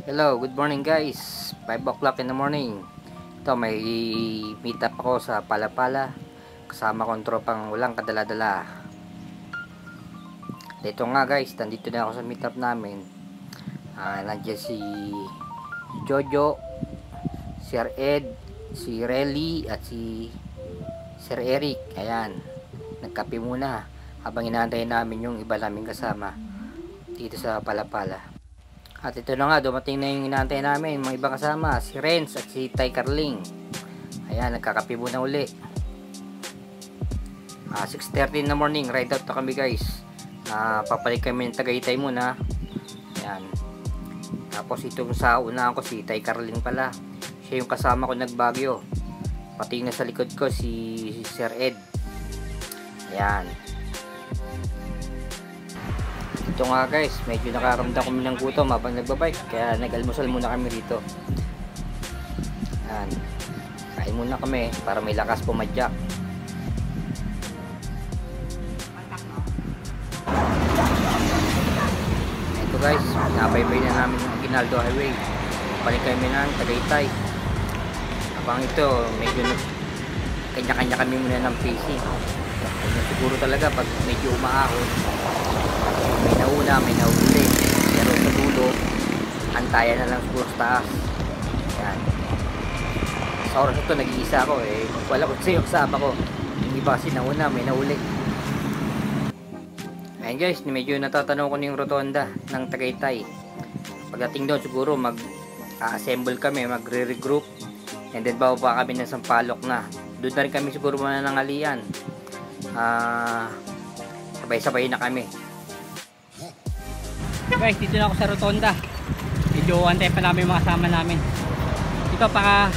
Hello, good morning guys. 5 o'clock in the morning. Ito, may meet up ako sa Palapala. Kasama ko ang tropang walang kadala-dala. Ito nga guys, nandito na ako sa meet up namin. Nandiyan si Jojo, Sir Ed, si Relly at si Sir Eric. Ayan, nagkape muna habang inaantay namin yung iba naming kasama dito sa Palapala. At ito na nga, dumating na yung inaantay namin, mga ibang kasama, si Renz at si Tay Carling. Ayan, nagkakape muna uli. 6:30 in the morning, ride out na kami guys. Papalik kami ng Tagaytay muna. Ayan. Tapos itong sa unahan ko, si Tay Carling pala. Siya yung kasama ko nagbagyo. Pati na sa likod ko, si Sir Ed. Ayan. Ito nga guys, medyo nakaramdam kami ng gutom habang nagbabike, kaya nag-almusal muna kami rito. Yan. Kain muna kami para may lakas pumadyak. Ito guys, nabaybay na namin ang Aguinaldo Highway. Balik kami ng Tagaytay. Habang ito, medyo kanya-kanya kami muna ng pacing. Siguro talaga pag medyo umaahon, may nauna, may nahuli, pero sa dulo antayan na lang siguro sa taas. Yan. Sa oras ito nag-iisa ako wala ko sa'yo kasama ko, yung iba kasi nauna, may nahuli. Ayan guys, medyo natatanong ko na yung rotonda ng Tagaytay. Pagdating doon siguro mag-assemble kami, magre-regroup, and then bababa kami ng Sampaloc na. Doon na rin kami siguro muna ng Alian. Sabay-sabay na kami guys. Dito na ako sa rotonda. Medyo antay pa namin yung mga kasama namin. Ito pag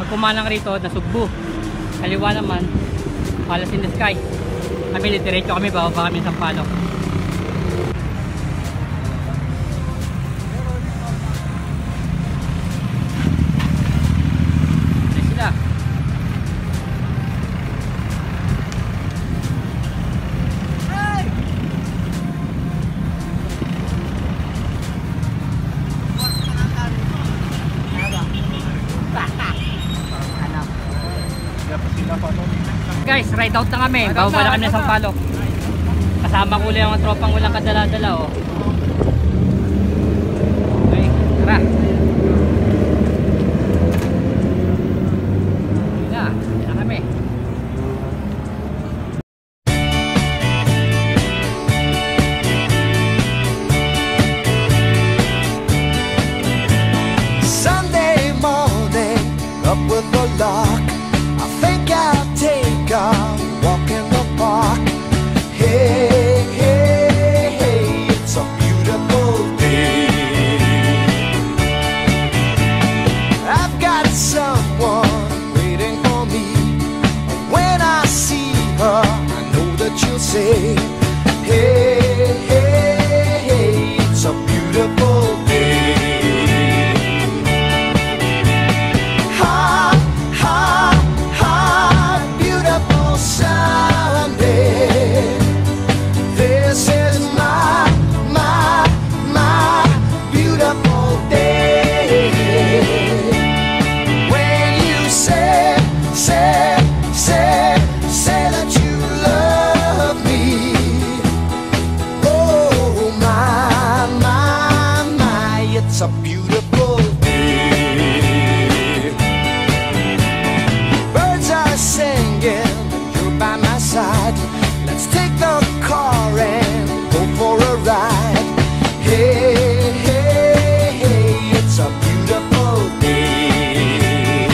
kumanang rito na Sugbo, kaliwa naman Palace in the Sky. Kami diretso kami, bababa kami sa Sampaloc. Guys, ride out na kami. Bababa na kami ng Sampaloc. Kasama ko lang ang tropang walang kadala-dala oh. Okay, tara. Yun na kami. Sunday morning, up with the lark. I think I'll take a walk in the park. Hey, hey, hey, it's a beautiful day. I've got someone waiting for me. When I see her, I know that you'll say, hey, hey, hey, it's a beautiful day. It's a beautiful day. Birds are singing, you're by my side. Let's take the car and go for a ride. Hey, hey, hey, it's a beautiful day.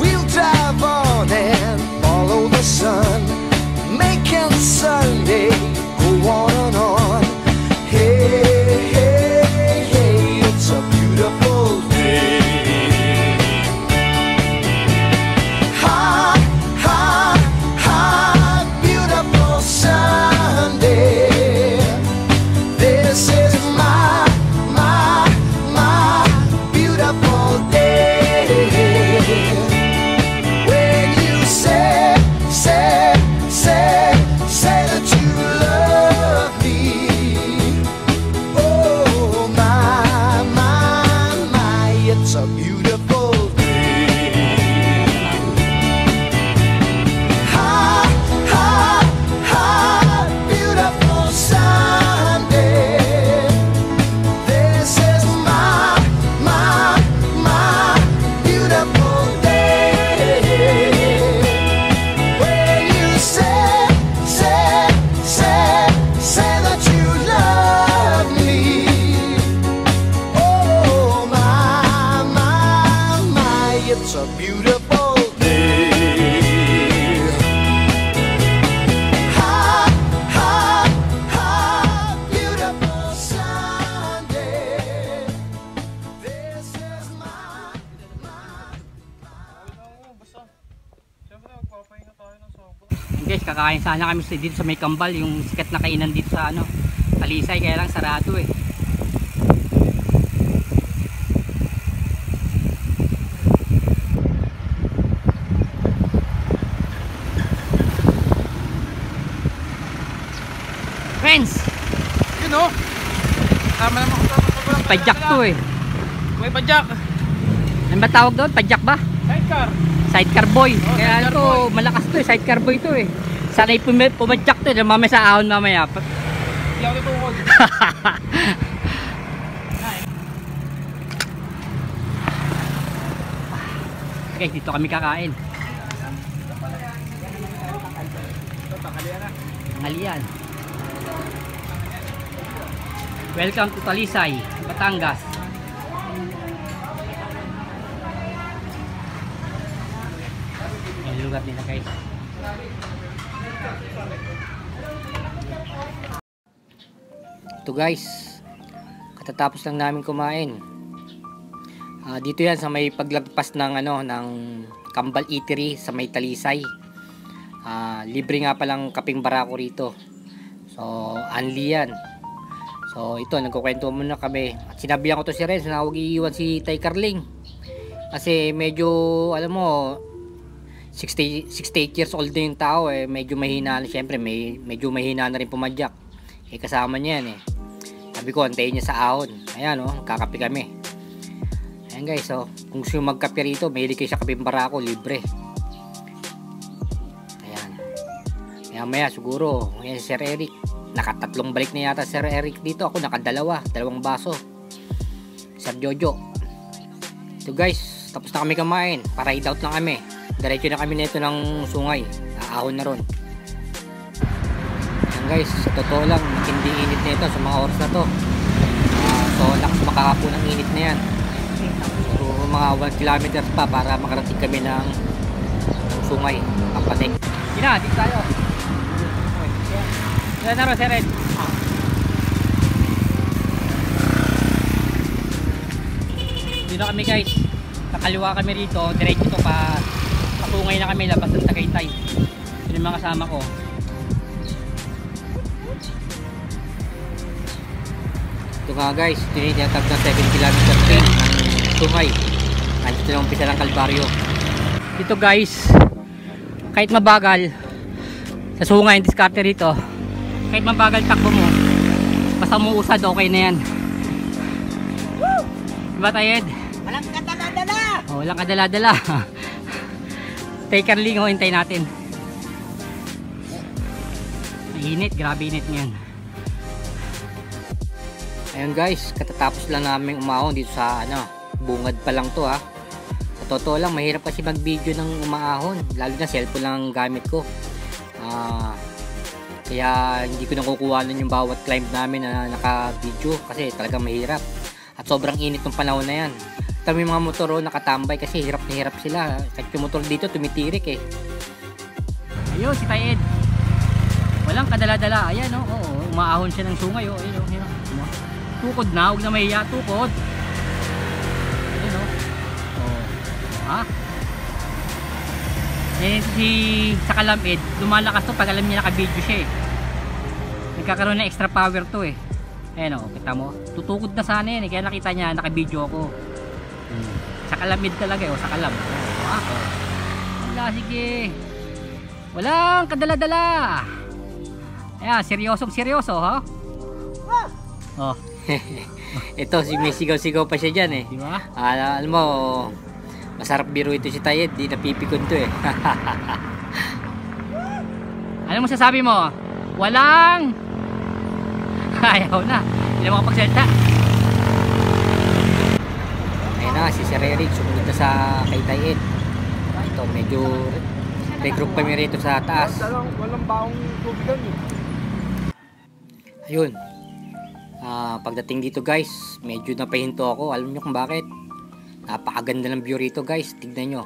We'll drive on and follow the sun, making Sunday go on and on. Hey, hey, kakain sana kami dito sa may Kambal, yung sikat na kainan dito sa ano, Talisay, kaya lang sarado eh. Friends, Yun o. Tama naman ko sa padjak to eh. May padjak. Ano ba tawag doon? Padjak ba? Sidecar. Sidecar boy. Oh, Kaya sidecar to, boy. malakas to eh, sidecar boy to eh. Sanay pumadjak to eh, mamaya sa ahon mamaya. Hindi ako tutungkol. Guys, dito kami kakain. Ngalian. Welcome to Talisay, Batangas. Yung lugar nila guys. Ito guys, katatapos lang namin kumain. Dito yan sa may paglagpas ng ano ng Kambal Eatery sa may Talisay. Libre nga palang kaping barako rito. So, unli yan. So, ito, nagkukwento muna kami. At sinabihan ko to si Renz na huwag iiwan si Tay Carling. Kasi medyo, alam mo, 68 years old na yung tao eh. Medyo mahina na, syempre, medyo mahina na rin pumadyak. Eh, kasama niya yan eh. Sabi ko, antayin niya sa ahon. Ayan oh, kakapi kami. Ayan guys, so, kung gusto yung magkape rito, mahilig kayo sa kaping barako, libre. Ayan. Maya siguro, ayan si Sir Eric. Nakatatlong balik na yata Sir Eric dito. Ako dalawang baso. Sir Jojo. So guys, tapos na kami kumain. Para ride out lang kami. Diretso na kami nito ng sungay. Aahon na ron. Ayan guys, sa totoo lang, hindi init na ito sa mga oras na to. So lakas makakapo ng init na yan. So mga 1 kilometers pa para makarating kami ng sungay. Papanik. Sina, dito tayo. Yan na ro, Sir Ed. Dito kami guys. Kakaliwa kami rito. Diretso to pa. Patungay na kami. Labas ng Tagaytay. Yun yung mga kasama ko. Ito nga guys. Tinitiyatag na 7 km train ng Tungay. Andito na umpisa ng Kalbaryo. Dito guys. Kahit mabagal. Sa sungay yung diskarte rito. Kahit mabagal takbo mo, basta mo usad, okay na yan. Woo! Diba Tayed? Walang kadala-dala! Oh, walang kadala-dala. Tay Carling, oh, hintay natin. Init, grabe init ngayon. Ayun guys, katatapos lang namin umahon dito sa ano, bungad pa lang to ha. Sa totoo lang, mahirap kasi mag video ng umaahon, lalo na cellphone lang ang gamit ko. Kaya hindi ko nakukuha nun yung bawat climb namin na naka-video kasi talagang mahirap. At sobrang init ng panahon na yan. Kami mga motor nakatambay kasi hirap na hirap sila. Kahit yung motor dito tumitirik eh. Ayun si Tayed. Walang kadala-dala. Ayan o. Oo, umaahon siya ng sungay o. Ayun o. Tukod na. Huwag na mahiya. Tukod. Ayun o. Oh. Ha? Eh si sa Kalamid, lumalakas to pag alam niya naka-video siya eh. Nagkakaroon ng extra power to eh. Ayan o, kita mo. Tutukod na sana yan eh. Kaya nakita niya naka-video ako. Sa Kalamid talaga eh. O sa Kalam. Wala, sige. Walang kadala-dala. Ayan, seryosong seryoso ha. Oh. Ito, may sigaw-sigaw pa siya dyan eh. Diba? Alam mo, masarap biro ito si Tayed, di napipikon to eh. Ano mo sasabi mo? Walang ayaw na, hindi na makapagsalita. Ayun na, si Sir Eric sumunod na sa kay Tayed. Ito, medyo regroup kami rito sa taas. Walang baong tubigan eh. Ayun. Pagdating dito guys, medyo napahinto ako. Alam nyo kung bakit? Napakaganda ng view rito guys, tignan nyo.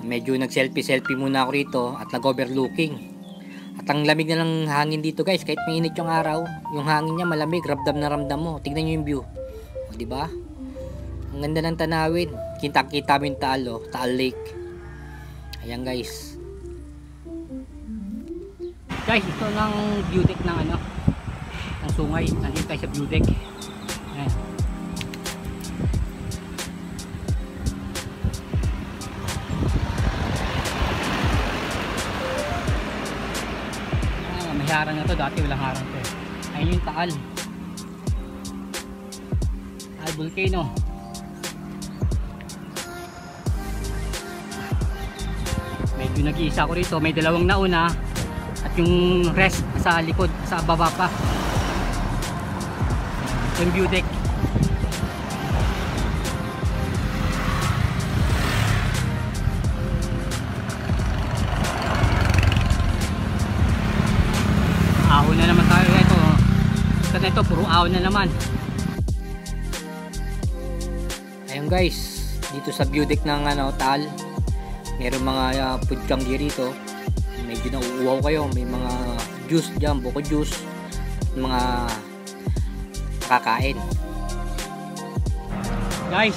Medyo nag selfie muna ako rito at nag overlooking. At ang lamig na ng hangin dito guys, kahit mainit yung araw, yung hangin niya malamig, ramdam na ramdam mo. Tignan nyo yung view, o, diba? Ang ganda ng tanawin. Kita mo yung Taal Lake. Ayan guys. Guys, ito ng view deck ng ano, ng Sungay. Nandito tayo sa view deck. Ayan. May harang na to, dati walang harang to eh. Ayun yung Taal. Taal Volcano. Medyo nag-iisa ko rito, may dalawang nauna at yung rest sa likod, sa baba pa. Yung view deck. Ahon na naman tayo ito. Kasi ito puro ahon na naman. Ayun guys, dito sa view deck ng ano, Taal, meron mga food candy rito. Medyo nauuhaw kayo, may mga juice dyan, buko juice, mga kakain. Guys,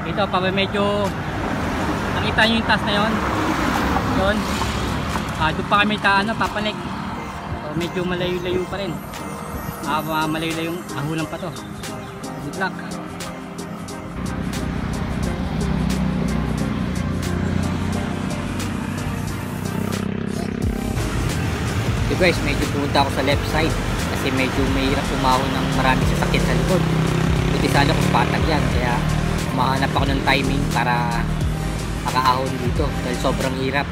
ito pa medyo nakita nyo yung taas na yon doon. Doon pa kami papanik. So, medyo malayo-layo pa rin. Malayo-layo yung ahulan pa to. Good luck. So guys, medyo pumunta ako sa left side kasi medyo mahirap umahon ng maraming sasakyan sa likod. Buti sana kung patag yan, kaya umahanap ako ng timing para makaahon dito dahil sobrang hirap.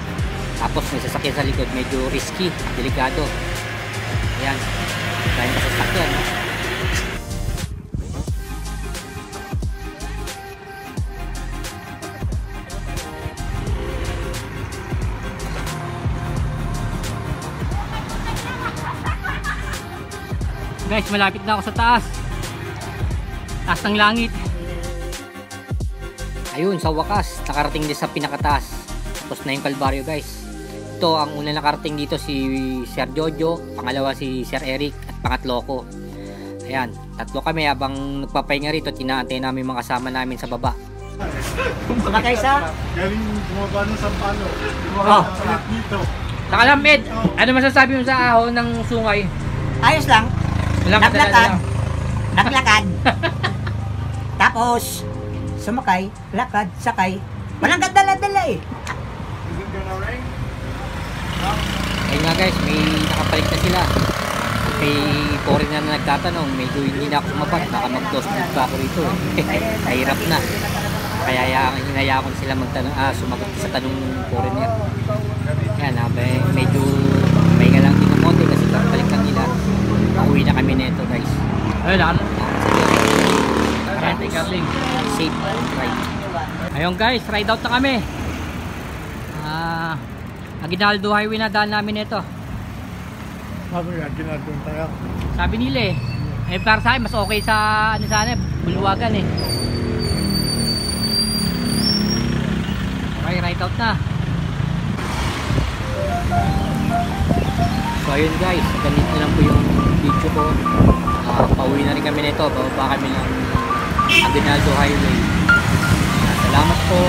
Tapos may sasakyan sa likod, medyo risky, delikado. Ayan, dahil sa sasakyan. Guys, malapit na ako sa taas. Taas ng langit. Ayun, sa wakas, nakarating din sa pinakataas. Tapos na yung Kalbaryo guys. Ito, ang una nakarating dito si Sir Jojo, pangalawa si Sir Eric, at pangatlo ko. Ayan, tatlo kami habang nagpapahinga rito, tinaantay namin mga kasama namin sa baba. Sumakay sa? Galing bumaba ng Sampalo. Oh. Ulit dito. Nakalamid, ano masasabi mo sa ahon ng Sungay? Ayos lang. Naglakad. Naglakad. Tapos, sumakay, lakad, sakay. Walang dala-dala eh. Is it gonna rain? Ayun nga guys, may nakapalit na sila. May foreigner na nagtatanong, medyo hindi na ako sumapat, baka mag-close food pa ako rito. Kahirap na. Kaya hinaya ko sila sumagot sa tanong ng foreigner. Yan, medyo pahinga lang din ng konti kasi kapalik lang nila. Pauwi na kami nito guys. Ayun, safe ride. Ayun guys, ride out na kami. Aguinaldo Highway na daan namin ito. Sabi nga, ginagawa tayo. Sabi nila eh para sa akin mas okay sa ano sana, Bulwagan eh. Okay, ride out na. So ayun guys, ganito lang po yung video ko. Pauwi na rin kami nito, bababa kami ng Aguinaldo Highway. Salamat po.